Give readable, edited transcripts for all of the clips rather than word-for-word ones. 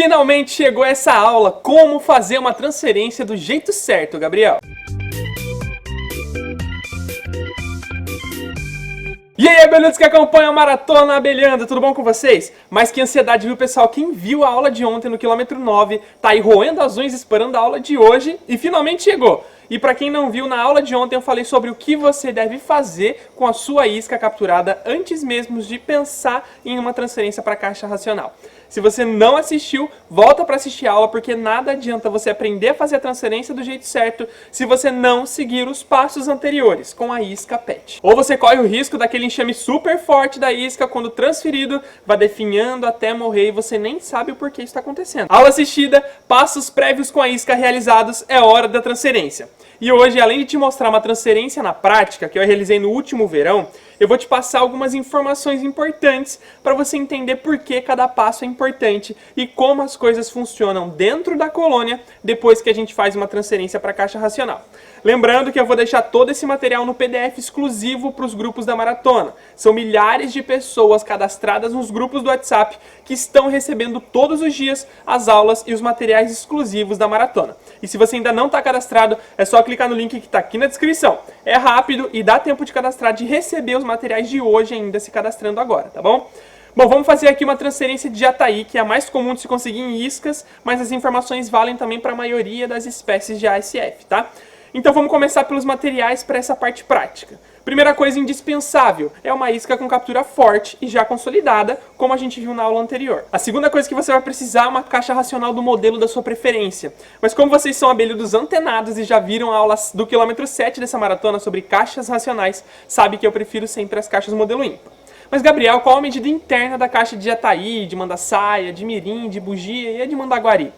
Finalmente chegou essa aula, como fazer uma transferência do jeito certo, Gabriel. E aí, abelhudos que acompanham a Maratona Abelhando, tudo bom com vocês? Mas que ansiedade, viu, pessoal? Quem viu a aula de ontem no quilômetro 9, tá aí roendo as unhas esperando a aula de hoje e finalmente chegou. E para quem não viu, na aula de ontem eu falei sobre o que você deve fazer com a sua isca capturada antes mesmo de pensar em uma transferência para a caixa racional. Se você não assistiu, volta para assistir a aula, porque nada adianta você aprender a fazer a transferência do jeito certo se você não seguir os passos anteriores com a isca PET. Ou você corre o risco daquele enxame super forte da isca quando transferido, vai definhando até morrer e você nem sabe o porquê isso está acontecendo. Aula assistida, passos prévios com a isca realizados, é hora da transferência. E hoje, além de te mostrar uma transferência na prática, que eu realizei no último verão, eu vou te passar algumas informações importantes para você entender por que cada passo é importante e como as coisas funcionam dentro da colônia depois que a gente faz uma transferência para a caixa racional. Lembrando que eu vou deixar todo esse material no PDF exclusivo para os grupos da Maratona. São milhares de pessoas cadastradas nos grupos do WhatsApp que estão recebendo todos os dias as aulas e os materiais exclusivos da Maratona. E se você ainda não está cadastrado, é só clicar no link que está aqui na descrição. É rápido e dá tempo de cadastrar, de receber os materiais de hoje ainda se cadastrando agora, tá bom? Bom, vamos fazer aqui uma transferência de jataí, que é a mais comum de se conseguir em iscas, mas as informações valem também para a maioria das espécies de ASF, tá? Então vamos começar pelos materiais para essa parte prática. Primeira coisa indispensável é uma isca com captura forte e já consolidada, como a gente viu na aula anterior. A segunda coisa que você vai precisar é uma caixa racional do modelo da sua preferência. Mas como vocês são abelhudos antenados e já viram a aula do quilômetro 7 dessa maratona sobre caixas racionais, sabe que eu prefiro sempre as caixas modelo ímpar. Mas Gabriel, qual a medida interna da caixa de jataí, de mandaçaia, de mirim, de bugia e a de mandaguari?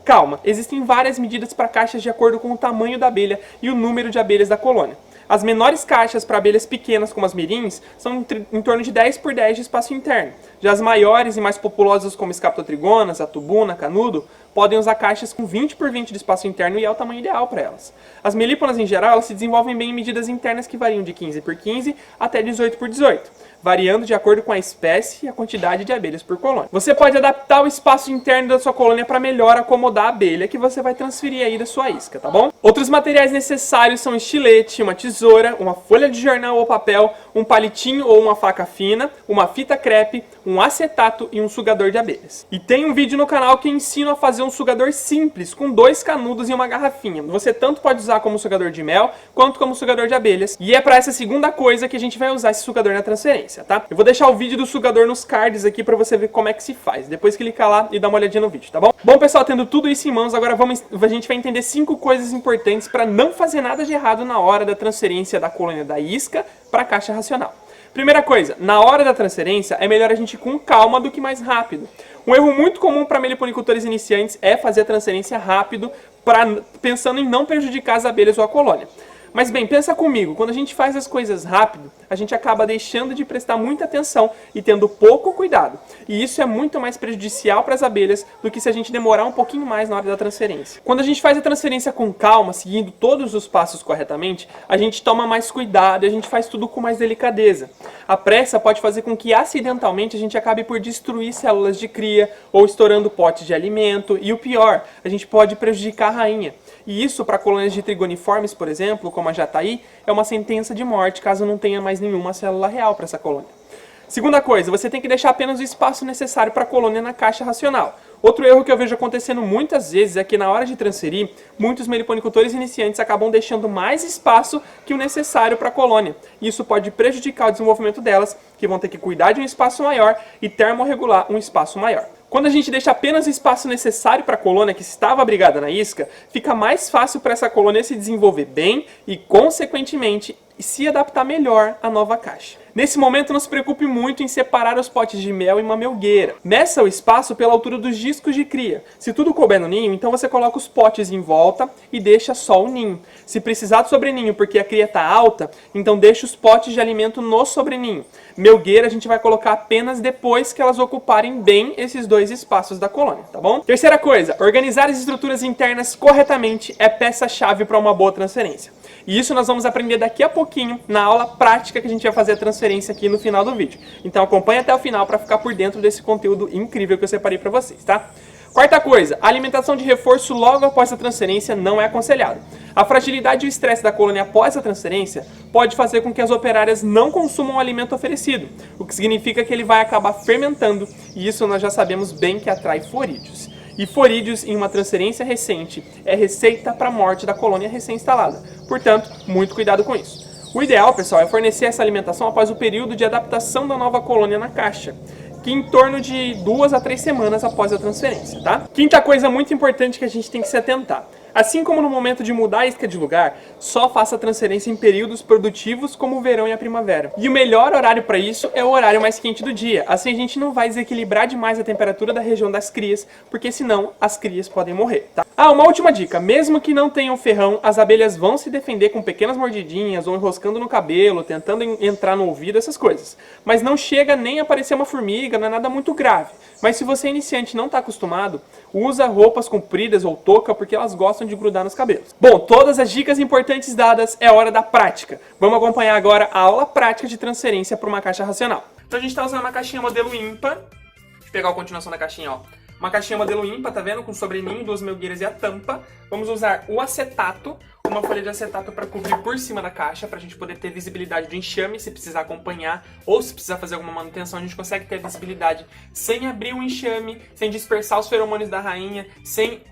Calma, existem várias medidas para caixas de acordo com o tamanho da abelha e o número de abelhas da colônia. As menores caixas para abelhas pequenas, como as mirins, são em torno de 10 por 10 de espaço interno. Já as maiores e mais populosas, como escaptotrigonas, a tubuna, canudo, podem usar caixas com 20 por 20 de espaço interno e é o tamanho ideal para elas. As melíponas, em geral, elas se desenvolvem bem em medidas internas que variam de 15 por 15 até 18 por 18, variando de acordo com a espécie e a quantidade de abelhas por colônia. Você pode adaptar o espaço interno da sua colônia para melhor acomodar a abelha que você vai transferir aí da sua isca, tá bom? Outros materiais necessários são estilete, uma tesoura, uma folha de jornal ou papel, um palitinho ou uma faca fina, uma fita crepe, um acetato e um sugador de abelhas. E tem um vídeo no canal que ensina a fazer um sugador simples com 2 canudos e uma garrafinha. Você tanto pode usar como sugador de mel quanto como sugador de abelhas. E é para essa segunda coisa que a gente vai usar esse sugador na transferência, tá? Eu vou deixar o vídeo do sugador nos cards aqui para você ver como é que se faz. Depois clica lá e dá uma olhadinha no vídeo, tá bom? Bom, pessoal, tendo tudo isso em mãos, agora a gente vai entender 5 coisas importantes para não fazer nada de errado na hora da transferência da colônia da isca para a caixa racional. Primeira coisa, na hora da transferência é melhor a gente ir com calma do que mais rápido. Um erro muito comum para meliponicultores iniciantes é fazer a transferência rápido, pensando em não prejudicar as abelhas ou a colônia. Mas bem, pensa comigo, quando a gente faz as coisas rápido, a gente acaba deixando de prestar muita atenção e tendo pouco cuidado. E isso é muito mais prejudicial para as abelhas do que se a gente demorar um pouquinho mais na hora da transferência. Quando a gente faz a transferência com calma, seguindo todos os passos corretamente, a gente toma mais cuidado e a gente faz tudo com mais delicadeza. A pressa pode fazer com que acidentalmente a gente acabe por destruir células de cria ou estourando potes de alimento e o pior, a gente pode prejudicar a rainha. E isso, para colônias de trigoniformes, por exemplo, como a jataí, é uma sentença de morte caso não tenha mais nenhuma célula real para essa colônia. Segunda coisa, você tem que deixar apenas o espaço necessário para a colônia na caixa racional. Outro erro que eu vejo acontecendo muitas vezes é que na hora de transferir, muitos meliponicultores iniciantes acabam deixando mais espaço que o necessário para a colônia. Isso pode prejudicar o desenvolvimento delas, que vão ter que cuidar de um espaço maior e termorregular um espaço maior. Quando a gente deixa apenas o espaço necessário para a colônia que estava abrigada na isca, fica mais fácil para essa colônia se desenvolver bem e, consequentemente, se adaptar melhor à nova caixa. Nesse momento, não se preocupe muito em separar os potes de mel em uma melgueira. Meça o espaço pela altura dos discos de cria. Se tudo couber no ninho, então você coloca os potes em volta e deixa só o ninho. Se precisar do sobreninho porque a cria está alta, então deixa os potes de alimento no sobreninho. Melgueira a gente vai colocar apenas depois que elas ocuparem bem esses 2 espaços da colônia, tá bom? Terceira coisa, organizar as estruturas internas corretamente é peça-chave para uma boa transferência. E isso nós vamos aprender daqui a pouquinho na aula prática que a gente vai fazer a transferência aqui no final do vídeo. Então acompanhe até o final para ficar por dentro desse conteúdo incrível que eu separei para vocês, tá? Quarta coisa, a alimentação de reforço logo após a transferência não é aconselhado. A fragilidade e o estresse da colônia após a transferência pode fazer com que as operárias não consumam o alimento oferecido, o que significa que ele vai acabar fermentando, e isso nós já sabemos bem que atrai florídeos. E florídeos em uma transferência recente é receita para a morte da colônia recém-instalada. Portanto, muito cuidado com isso. O ideal, pessoal, é fornecer essa alimentação após o período de adaptação da nova colônia na caixa, que em torno de 2 a 3 semanas após a transferência, tá? Quinta coisa muito importante que a gente tem que se atentar. Assim como no momento de mudar a isca de lugar, só faça a transferência em períodos produtivos como o verão e a primavera. E o melhor horário para isso é o horário mais quente do dia. Assim a gente não vai desequilibrar demais a temperatura da região das crias, porque senão as crias podem morrer, tá? Ah, uma última dica. Mesmo que não tenham ferrão, as abelhas vão se defender com pequenas mordidinhas ou enroscando no cabelo, tentando entrar no ouvido, essas coisas. Mas não chega nem a aparecer uma formiga, não é nada muito grave. Mas se você é iniciante e não está acostumado, usa roupas compridas ou touca, porque elas gostam de grudar nos cabelos. Bom, todas as dicas importantes dadas, é hora da prática. Vamos acompanhar agora a aula prática de transferência para uma caixa racional. Então a gente está usando uma caixinha modelo ímpar. Deixa eu pegar a continuação da caixinha, ó. Uma caixinha modelo ímpar, tá vendo? Com sobreninho, 2 melgueiras e a tampa. Vamos usar o acetato, uma folha de acetato para cobrir por cima da caixa, para a gente poder ter visibilidade do enxame, se precisar acompanhar, ou se precisar fazer alguma manutenção, a gente consegue ter visibilidade sem abrir o enxame, sem dispersar os feromônios da rainha, sem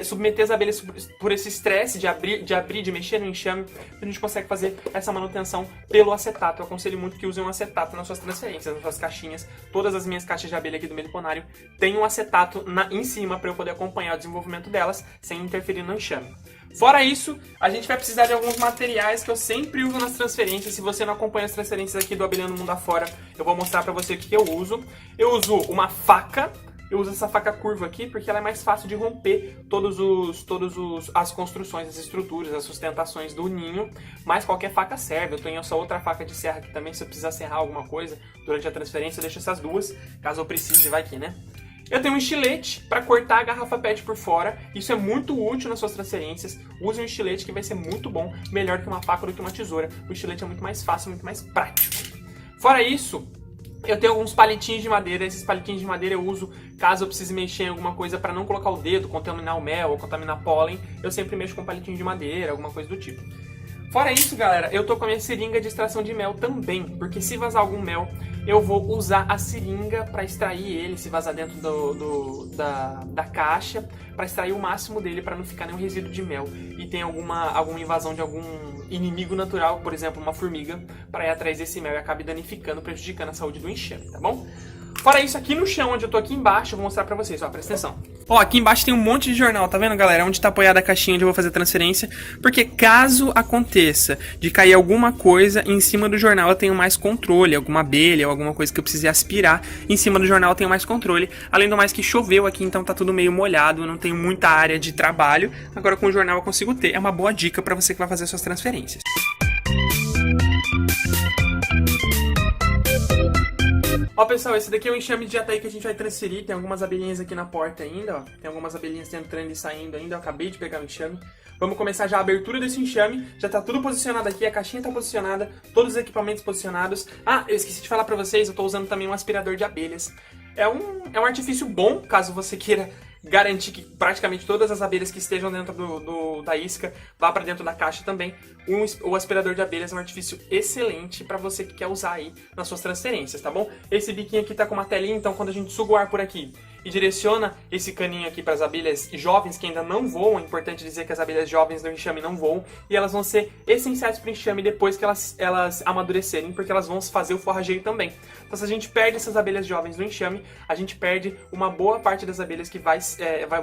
submeter as abelhas por esse estresse de mexer no enxame. A gente consegue fazer essa manutenção pelo acetato. Eu aconselho muito que usem um acetato nas suas transferências, nas suas caixinhas. Todas as minhas caixas de abelha aqui do Meliponário têm um acetato em cima para eu poder acompanhar o desenvolvimento delas sem interferir no enxame. Fora isso, a gente vai precisar de alguns materiais que eu sempre uso nas transferências. Se você não acompanha as transferências aqui do Abelhando Mundo Afora, eu vou mostrar para você o que eu uso. Eu uso uma faca. Eu uso essa faca curva aqui porque ela é mais fácil de romper as construções, as estruturas, as sustentações do ninho, mas qualquer faca serve. Eu tenho essa outra faca de serra aqui também, se eu precisar serrar alguma coisa durante a transferência, eu deixo essas duas, caso eu precise, vai aqui, né? Eu tenho um estilete para cortar a garrafa PET por fora, isso é muito útil nas suas transferências. Use um estilete que vai ser muito bom, melhor que uma faca do que uma tesoura. O estilete é muito mais fácil, muito mais prático. Fora isso, eu tenho alguns palitinhos de madeira. Esses palitinhos de madeira eu uso caso eu precise mexer em alguma coisa para não colocar o dedo, contaminar o mel ou contaminar pólen. Eu sempre mexo com palitinho de madeira, alguma coisa do tipo. Fora isso, galera, eu tô com a minha seringa de extração de mel também, porque se vazar algum mel, eu vou usar a seringa para extrair ele, se vazar dentro da caixa, para extrair o máximo dele, para não ficar nenhum resíduo de mel. E tem alguma invasão de algum inimigo natural, por exemplo, uma formiga, para ir atrás desse mel e acabe danificando, prejudicando a saúde do enxame, tá bom? Fora isso, aqui no chão, onde eu tô aqui embaixo, eu vou mostrar pra vocês, ó, presta atenção. Ó, aqui embaixo tem um monte de jornal, tá vendo, galera? Onde tá apoiada a caixinha onde eu vou fazer a transferência. Porque caso aconteça de cair alguma coisa, em cima do jornal eu tenho mais controle. Alguma abelha ou alguma coisa que eu precise aspirar, em cima do jornal eu tenho mais controle. Além do mais que choveu aqui, então tá tudo meio molhado, eu não tenho muita área de trabalho. Agora com o jornal eu consigo ter. É uma boa dica pra você que vai fazer suas transferências. Ó, pessoal, esse daqui é o enxame de jataí que a gente vai transferir. Tem algumas abelhinhas aqui na porta ainda, ó. Tem algumas abelhinhas entrando e saindo ainda. Eu acabei de pegar o enxame. Vamos começar já a abertura desse enxame. Já tá tudo posicionado aqui, a caixinha tá posicionada, todos os equipamentos posicionados. Ah, eu esqueci de falar pra vocês, eu tô usando também um aspirador de abelhas. É um artifício bom, caso você queira garantir que praticamente todas as abelhas que estejam dentro da isca vá para dentro da caixa também. O aspirador de abelhas é um artifício excelente para você que quer usar aí nas suas transferências, tá bom? Esse biquinho aqui tá com uma telinha, então quando a gente suga o ar por aqui e direciona esse caninho aqui para as abelhas jovens que ainda não voam, é importante dizer que as abelhas jovens do enxame não voam, e elas vão ser essenciais para o enxame depois que elas amadurecerem, porque elas vão fazer o forrageio também. Então se a gente perde essas abelhas jovens do enxame, a gente perde uma boa parte das abelhas que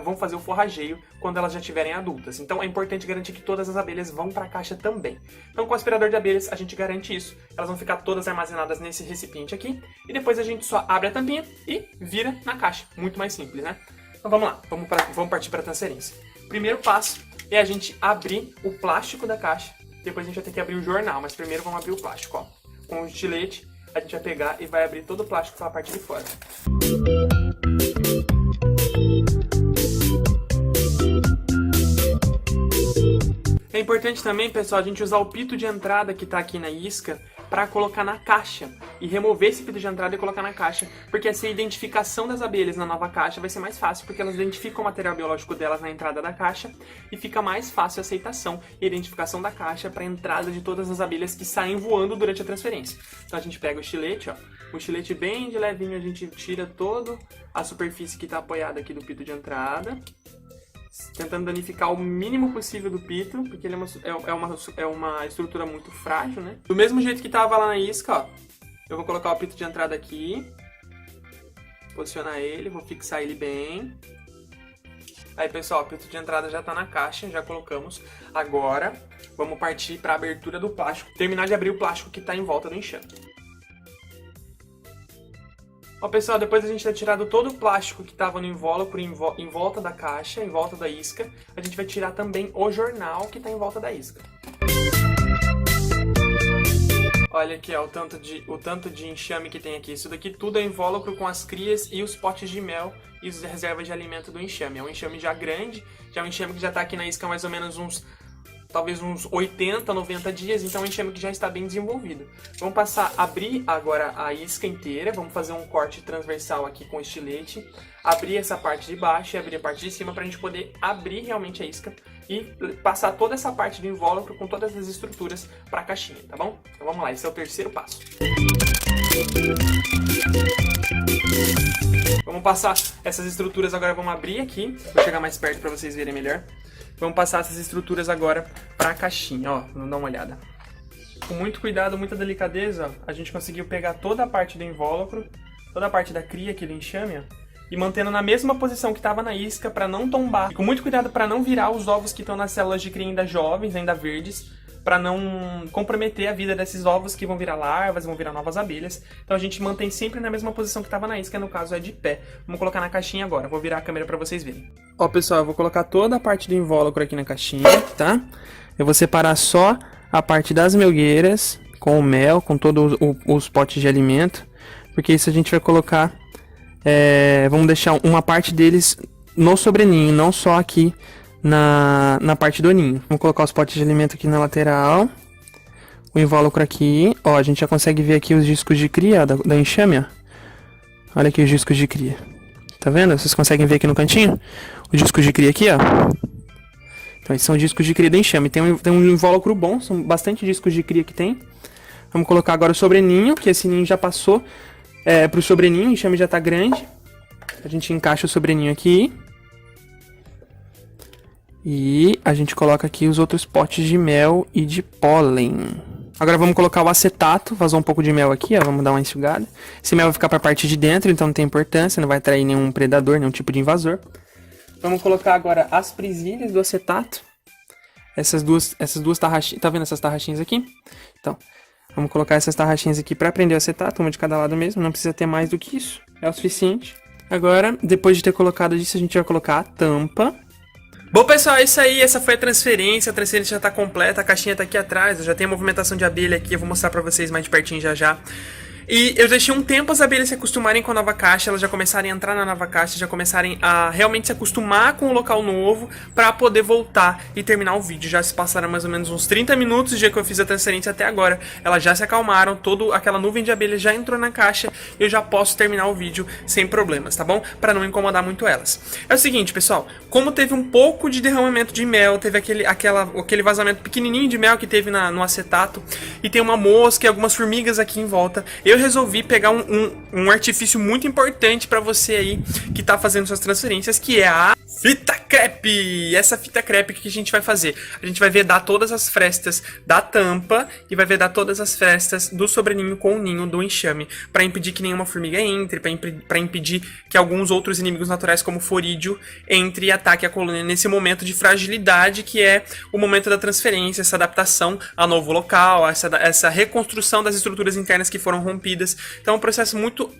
vão fazer o forrageio quando elas já estiverem adultas. Então é importante garantir que todas as abelhas vão para a caixa também. Então com o aspirador de abelhas a gente garante isso. Elas vão ficar todas armazenadas nesse recipiente aqui, e depois a gente só abre a tampinha e vira na caixa. Muito mais simples, né? Então vamos lá, vamos partir para a transferência. Primeiro passo é a gente abrir o plástico da caixa. Depois a gente vai ter que abrir o jornal, mas primeiro vamos abrir o plástico, ó. Com o estilete a gente vai pegar e vai abrir todo o plástico pela parte de fora. É importante também, pessoal, a gente usar o pito de entrada que tá aqui na isca para colocar na caixa e remover esse pito de entrada e colocar na caixa, porque essa identificação das abelhas na nova caixa vai ser mais fácil, porque elas identificam o material biológico delas na entrada da caixa e fica mais fácil a aceitação e identificação da caixa para a entrada de todas as abelhas que saem voando durante a transferência. Então a gente pega o estilete, ó, o estilete bem de levinho, a gente tira toda a superfície que está apoiada aqui do pito de entrada, tentando danificar o mínimo possível do pito, porque ele é uma estrutura muito frágil, né? Do mesmo jeito que estava lá na isca, ó, eu vou colocar o pito de entrada aqui, posicionar ele, vou fixar ele bem. Aí, pessoal, o pito de entrada já está na caixa, já colocamos. Agora, vamos partir para a abertura do plástico, terminar de abrir o plástico que está em volta do enxame. Ó, pessoal, depois a gente ter tirado todo o plástico que estava no invólucro em volta da caixa, em volta da isca, a gente vai tirar também o jornal que está em volta da isca. Olha aqui, ó, o tanto de enxame que tem aqui. Isso daqui tudo é invólucro com as crias e os potes de mel e as reservas de alimento do enxame. É um enxame já grande, já é um enxame que já está aqui na isca há mais ou menos talvez uns 80, 90 dias, então é um enxame que já está bem desenvolvido. Vamos abrir agora a isca inteira, vamos fazer um corte transversal aqui com o estilete, abrir essa parte de baixo e abrir a parte de cima para a gente poder abrir realmente a isca e passar toda essa parte do invólucro com todas as estruturas para a caixinha, tá bom? Então vamos lá, esse é o terceiro passo. Vamos passar essas estruturas agora, vamos abrir aqui, vou chegar mais perto para vocês verem melhor. Vamos passar essas estruturas agora para a caixinha, ó, vamos dar uma olhada. Com muito cuidado, muita delicadeza, ó, a gente conseguiu pegar toda a parte do invólucro, toda a parte da cria aqui do enxame, ó, e mantendo na mesma posição que estava na isca para não tombar. E com muito cuidado para não virar os ovos que estão nas células de cria ainda jovens, ainda verdes, para não comprometer a vida desses ovos que vão virar larvas, vão virar novas abelhas. Então a gente mantém sempre na mesma posição que estava na isca, no caso é de pé. Vamos colocar na caixinha agora, vou virar a câmera para vocês verem. Ó, pessoal, eu vou colocar toda a parte do invólucro aqui na caixinha, tá? Eu vou separar só a parte das melgueiras, com o mel, com todos os potes de alimento, porque isso a gente vai colocar, vamos deixar uma parte deles no sobreninho, não só aqui na parte do ninho. Vamos colocar os potes de alimento aqui na lateral, o invólucro aqui, ó, a gente já consegue ver aqui os discos de cria da enxame, ó. Olha aqui os discos de cria. Tá vendo? Vocês conseguem ver aqui no cantinho? Os discos de cria aqui, ó. Então esses são discos de cria da enxame. Tem um invólucro bom, são bastante discos de cria que tem. Vamos colocar agora o sobreninho, que esse ninho já passou pro sobreninho, o enxame já tá grande. A gente encaixa o sobreninho aqui. E a gente coloca aqui os outros potes de mel e de pólen. Agora vamos colocar o acetato, vazou um pouco de mel aqui, ó, vamos dar uma enxugada. Esse mel vai ficar para a parte de dentro, então não tem importância, não vai atrair nenhum predador, nenhum tipo de invasor. Vamos colocar agora as presilhas do acetato. Essas duas tarraxinhas, tá vendo essas tarraxinhas aqui? Então, vamos colocar essas tarraxinhas aqui para prender o acetato, uma de cada lado mesmo, não precisa ter mais do que isso, é o suficiente. Agora, depois de ter colocado isso, a gente vai colocar a tampa. Bom, pessoal, é isso aí, essa foi a transferência já está completa, a caixinha está aqui atrás, já tem a movimentação de abelha aqui, eu vou mostrar para vocês mais de pertinho já já. E eu deixei um tempo as abelhas se acostumarem com a nova caixa, elas já começarem a entrar na nova caixa, já começarem a realmente se acostumar com o local novo para poder voltar e terminar o vídeo. Já se passaram mais ou menos uns 30 minutos do dia que eu fiz a transferência até agora. Elas já se acalmaram, toda aquela nuvem de abelhas já entrou na caixa e eu já posso terminar o vídeo sem problemas, tá bom? Para não incomodar muito elas. É o seguinte, pessoal, como teve um pouco de derramamento de mel, teve aquele vazamento pequenininho de mel que teve no acetato e tem uma mosca e algumas formigas aqui em volta, eu resolvi pegar um artifício muito importante para você aí que tá fazendo suas transferências, que é a fita crepe. Essa fita crepe que a gente vai fazer? A gente vai vedar todas as frestas da tampa e vai vedar todas as frestas do sobreninho com o ninho do enxame, para impedir que nenhuma formiga entre, para impedir que alguns outros inimigos naturais como forídeo entre e ataque a colônia nesse momento de fragilidade que é o momento da transferência, essa adaptação ao novo local, essa reconstrução das estruturas internas que foram rompidas. Então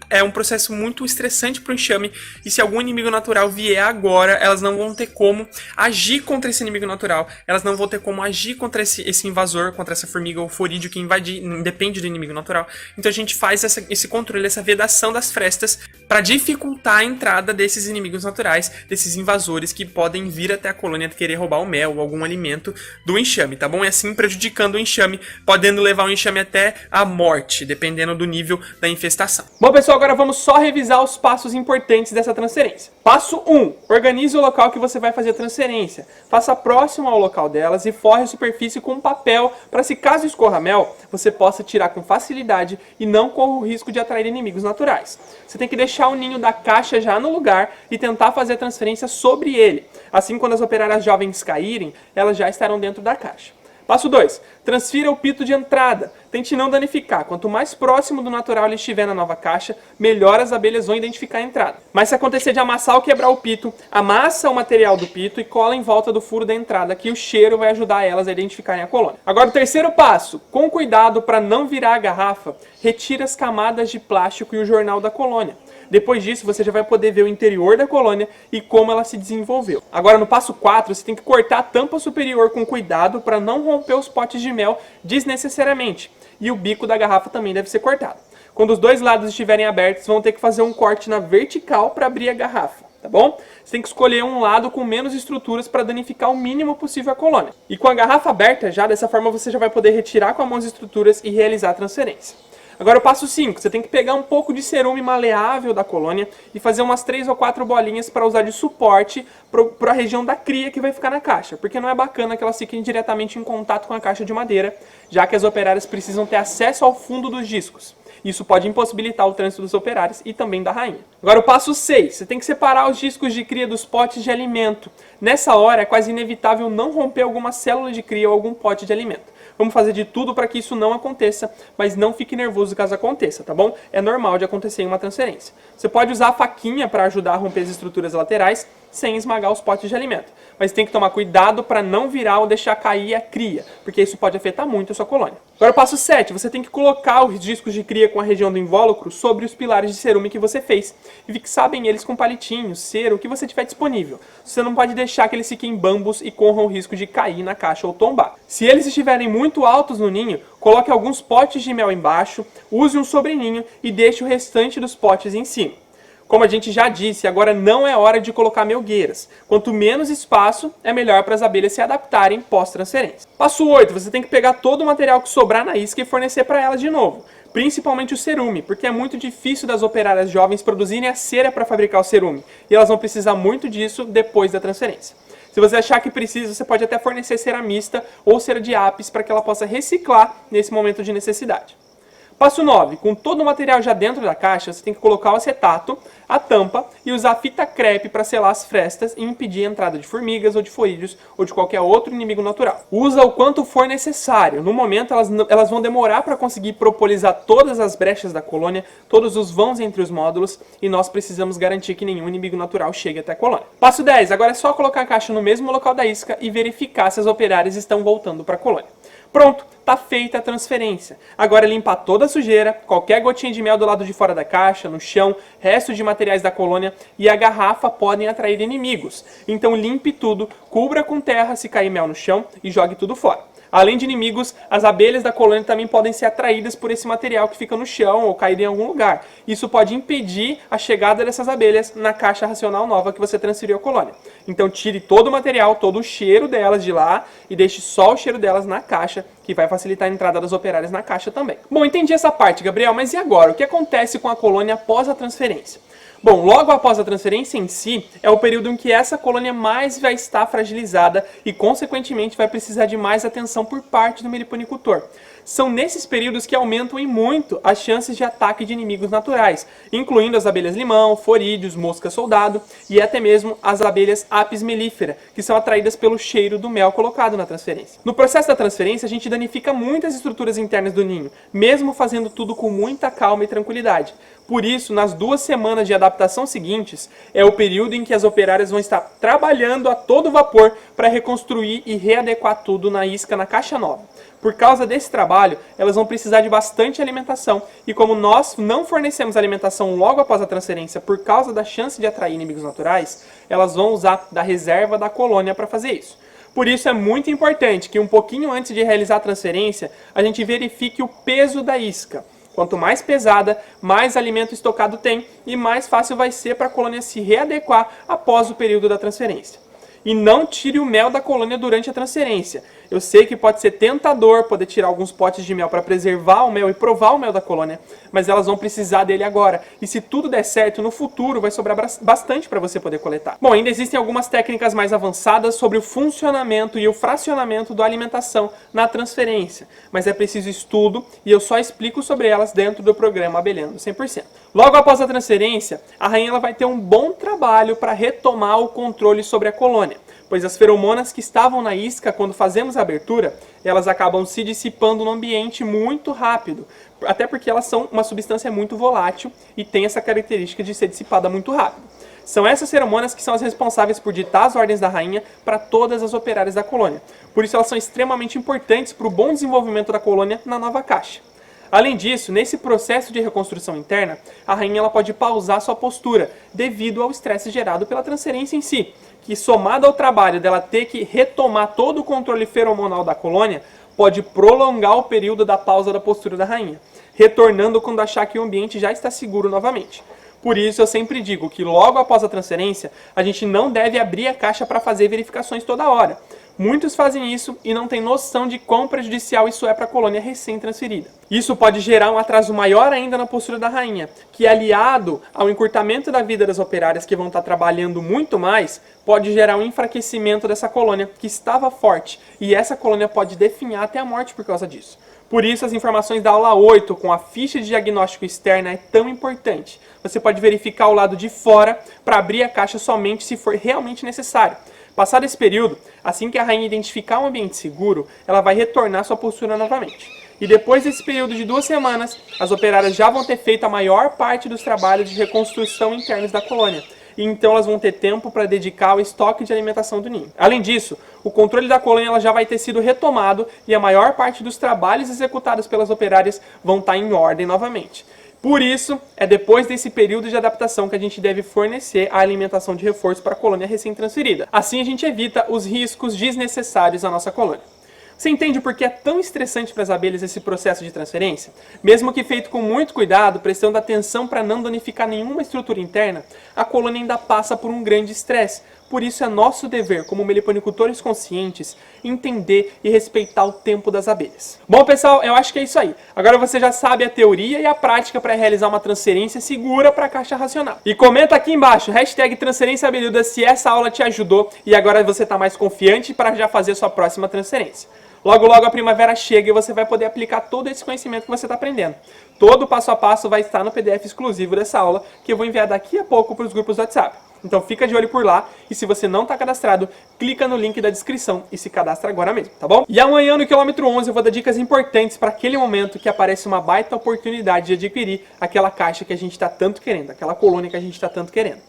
é um processo muito estressante para o enxame, e se algum inimigo natural vier agora, elas não vão ter como agir contra esse inimigo natural, elas não vão ter como agir contra esse invasor, contra essa formiga ou forídeo que independe do inimigo natural. Então a gente faz esse controle, essa vedação das frestas para dificultar a entrada desses inimigos naturais, desses invasores que podem vir até a colônia querer roubar o mel ou algum alimento do enxame, tá bom? E assim prejudicando o enxame, podendo levar o enxame até a morte, dependendo do nível da infestação. Bom, pessoal, agora vamos só revisar os passos importantes dessa transferência. Passo 1. Organize o local que você vai fazer a transferência. Faça próximo ao local delas e forre a superfície com papel para, se caso escorra mel, você possa tirar com facilidade e não corra o risco de atrair inimigos naturais. Você tem que deixar o ninho da caixa já no lugar e tentar fazer a transferência sobre ele. Assim, quando as operárias jovens caírem, elas já estarão dentro da caixa. Passo 2. Transfira o pito de entrada. Tente não danificar. Quanto mais próximo do natural ele estiver na nova caixa, melhor as abelhas vão identificar a entrada. Mas se acontecer de amassar ou quebrar o pito, amassa o material do pito e cola em volta do furo da entrada, que o cheiro vai ajudar elas a identificarem a colônia. Agora o terceiro passo. Com cuidado para não virar a garrafa, retire as camadas de plástico e o jornal da colônia. Depois disso, você já vai poder ver o interior da colônia e como ela se desenvolveu. Agora, no passo 4, você tem que cortar a tampa superior com cuidado para não romper os potes de mel desnecessariamente. E o bico da garrafa também deve ser cortado. Quando os dois lados estiverem abertos, vão ter que fazer um corte na vertical para abrir a garrafa, tá bom? Você tem que escolher um lado com menos estruturas para danificar o mínimo possível a colônia. E com a garrafa aberta já, dessa forma você já vai poder retirar com a mão as estruturas e realizar a transferência. Agora o passo 5, você tem que pegar um pouco de cerume maleável da colônia e fazer umas 3 ou 4 bolinhas para usar de suporte para a região da cria que vai ficar na caixa, porque não é bacana que elas fiquem diretamente em contato com a caixa de madeira, já que as operárias precisam ter acesso ao fundo dos discos. Isso pode impossibilitar o trânsito dos operários e também da rainha. Agora o passo 6, você tem que separar os discos de cria dos potes de alimento. Nessa hora é quase inevitável não romper alguma célula de cria ou algum pote de alimento. Vamos fazer de tudo para que isso não aconteça, mas não fique nervoso caso aconteça, tá bom? É normal de acontecer em uma transferência. Você pode usar a faquinha para ajudar a romper as estruturas laterais sem esmagar os potes de alimento. Mas tem que tomar cuidado para não virar ou deixar cair a cria, porque isso pode afetar muito a sua colônia. Agora o passo 7, você tem que colocar os discos de cria com a região do invólucro sobre os pilares de cerume que você fez. E fixar bem eles com palitinhos, cera, o que você tiver disponível. Você não pode deixar que eles fiquem bambos e corram o risco de cair na caixa ou tombar. Se eles estiverem muito altos no ninho, coloque alguns potes de mel embaixo, use um sobreninho e deixe o restante dos potes em cima. Como a gente já disse, agora não é hora de colocar melgueiras. Quanto menos espaço, é melhor para as abelhas se adaptarem pós-transferência. Passo 8, você tem que pegar todo o material que sobrar na isca e fornecer para elas de novo. Principalmente o cerume, porque é muito difícil das operárias jovens produzirem a cera para fabricar o cerume. E elas vão precisar muito disso depois da transferência. Se você achar que precisa, você pode até fornecer cera mista ou cera de apis para que ela possa reciclar nesse momento de necessidade. Passo 9. Com todo o material já dentro da caixa, você tem que colocar o acetato, a tampa e usar fita crepe para selar as frestas e impedir a entrada de formigas ou de forídeos ou de qualquer outro inimigo natural. Usa o quanto for necessário. No momento, elas vão demorar para conseguir propolizar todas as brechas da colônia, todos os vãos entre os módulos, e nós precisamos garantir que nenhum inimigo natural chegue até a colônia. Passo 10. Agora é só colocar a caixa no mesmo local da isca e verificar se as operárias estão voltando para a colônia. Pronto, tá feita a transferência. Agora é limpar toda a sujeira, qualquer gotinha de mel do lado de fora da caixa, no chão, restos de materiais da colônia e a garrafa podem atrair inimigos. Então limpe tudo, cubra com terra se cair mel no chão e jogue tudo fora. Além de inimigos, as abelhas da colônia também podem ser atraídas por esse material que fica no chão ou cair em algum lugar. Isso pode impedir a chegada dessas abelhas na caixa racional nova que você transferiu à colônia. Então tire todo o material, todo o cheiro delas de lá e deixe só o cheiro delas na caixa, que vai facilitar a entrada das operárias na caixa também. Bom, entendi essa parte, Gabriel, mas e agora? O que acontece com a colônia após a transferência? Bom, logo após a transferência em si, é o período em que essa colônia mais vai estar fragilizada e, consequentemente, vai precisar de mais atenção por parte do meliponicultor. São nesses períodos que aumentam em muito as chances de ataque de inimigos naturais, incluindo as abelhas limão, forídeos, mosca soldado e até mesmo as abelhas apis mellifera, que são atraídas pelo cheiro do mel colocado na transferência. No processo da transferência, a gente danifica muitas estruturas internas do ninho, mesmo fazendo tudo com muita calma e tranquilidade. Por isso, nas 2 semanas de adaptação seguintes, é o período em que as operárias vão estar trabalhando a todo vapor para reconstruir e readequar tudo na isca na caixa nova. Por causa desse trabalho, elas vão precisar de bastante alimentação, e como nós não fornecemos alimentação logo após a transferência por causa da chance de atrair inimigos naturais, elas vão usar da reserva da colônia para fazer isso. Por isso é muito importante que um pouquinho antes de realizar a transferência, a gente verifique o peso da isca. Quanto mais pesada, mais alimento estocado tem e mais fácil vai ser para a colônia se readequar após o período da transferência. E não tire o mel da colônia durante a transferência. Eu sei que pode ser tentador poder tirar alguns potes de mel para preservar o mel e provar o mel da colônia, mas elas vão precisar dele agora. E se tudo der certo, no futuro vai sobrar bastante para você poder coletar. Bom, ainda existem algumas técnicas mais avançadas sobre o funcionamento e o fracionamento da alimentação na transferência, mas é preciso estudo e eu só explico sobre elas dentro do programa Abelhando 100%. Logo após a transferência, a rainha ela vai ter um bom trabalho para retomar o controle sobre a colônia, pois as feromonas que estavam na isca quando fazemos a abertura, elas acabam se dissipando no ambiente muito rápido, até porque elas são uma substância muito volátil e tem essa característica de ser dissipada muito rápido. São essas feromonas que são as responsáveis por ditar as ordens da rainha para todas as operárias da colônia. Por isso elas são extremamente importantes para o bom desenvolvimento da colônia na nova caixa. Além disso, nesse processo de reconstrução interna, a rainha ela pode pausar sua postura devido ao estresse gerado pela transferência em si, que somado ao trabalho dela ter que retomar todo o controle feromonal da colônia, pode prolongar o período da pausa da postura da rainha, retornando quando achar que o ambiente já está seguro novamente. Por isso eu sempre digo que logo após a transferência, a gente não deve abrir a caixa para fazer verificações toda hora. Muitos fazem isso e não têm noção de quão prejudicial isso é para a colônia recém-transferida. Isso pode gerar um atraso maior ainda na postura da rainha, que aliado ao encurtamento da vida das operárias que vão estar trabalhando muito mais, pode gerar um enfraquecimento dessa colônia que estava forte, e essa colônia pode definhar até a morte por causa disso. Por isso as informações da aula 8 com a ficha de diagnóstico externa é tão importante. Você pode verificar o lado de fora para abrir a caixa somente se for realmente necessário. Passado esse período, assim que a rainha identificar um ambiente seguro, ela vai retornar sua postura novamente. E depois desse período de 2 semanas, as operárias já vão ter feito a maior parte dos trabalhos de reconstrução internos da colônia. E então elas vão ter tempo para dedicar ao estoque de alimentação do ninho. Além disso, o controle da colônia ela já vai ter sido retomado e a maior parte dos trabalhos executados pelas operárias vão estar em ordem novamente. Por isso, é depois desse período de adaptação que a gente deve fornecer a alimentação de reforço para a colônia recém-transferida. Assim a gente evita os riscos desnecessários à nossa colônia. Você entende por que é tão estressante para as abelhas esse processo de transferência? Mesmo que feito com muito cuidado, prestando atenção para não danificar nenhuma estrutura interna, a colônia ainda passa por um grande estresse. Por isso é nosso dever, como meliponicultores conscientes, entender e respeitar o tempo das abelhas. Bom, pessoal, eu acho que é isso aí. Agora você já sabe a teoria e a prática para realizar uma transferência segura para a caixa racional. E comenta aqui embaixo, #transferência abelhuda, se essa aula te ajudou e agora você está mais confiante para já fazer sua próxima transferência. Logo, logo a primavera chega e você vai poder aplicar todo esse conhecimento que você está aprendendo. Todo o passo a passo vai estar no PDF exclusivo dessa aula, que eu vou enviar daqui a pouco para os grupos do WhatsApp. Então fica de olho por lá, e se você não está cadastrado, clica no link da descrição e se cadastra agora mesmo, tá bom? E amanhã no quilômetro 11 eu vou dar dicas importantes para aquele momento que aparece uma baita oportunidade de adquirir aquela caixa que a gente está tanto querendo, aquela colônia que a gente está tanto querendo.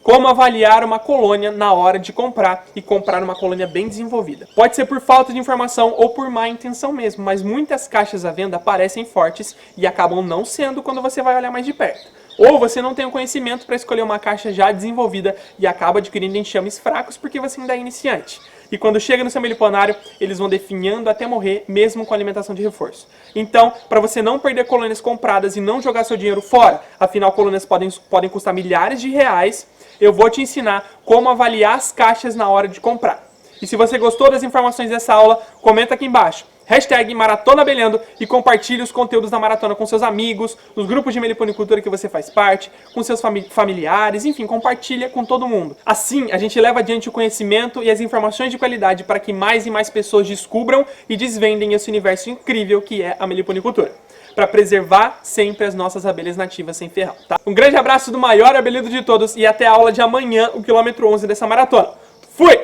Como avaliar uma colônia na hora de comprar e comprar uma colônia bem desenvolvida. Pode ser por falta de informação ou por má intenção mesmo, mas muitas caixas à venda parecem fortes e acabam não sendo quando você vai olhar mais de perto. Ou você não tem o conhecimento para escolher uma caixa já desenvolvida e acaba adquirindo enxames fracos porque você ainda é iniciante. E quando chega no seu meliponário, eles vão definhando até morrer, mesmo com alimentação de reforço. Então, para você não perder colônias compradas e não jogar seu dinheiro fora, afinal colônias podem custar milhares de reais, eu vou te ensinar como avaliar as caixas na hora de comprar. E se você gostou das informações dessa aula, comenta aqui embaixo. #Maratona Abelhando e compartilhe os conteúdos da maratona com seus amigos, nos grupos de meliponicultura que você faz parte, com seus familiares, enfim, compartilha com todo mundo. Assim, a gente leva adiante o conhecimento e as informações de qualidade para que mais e mais pessoas descubram e desvendem esse universo incrível que é a meliponicultura, para preservar sempre as nossas abelhas nativas sem ferrão, tá? Um grande abraço do maior abelhudo de todos e até a aula de amanhã, o quilômetro 11 dessa maratona. Fui!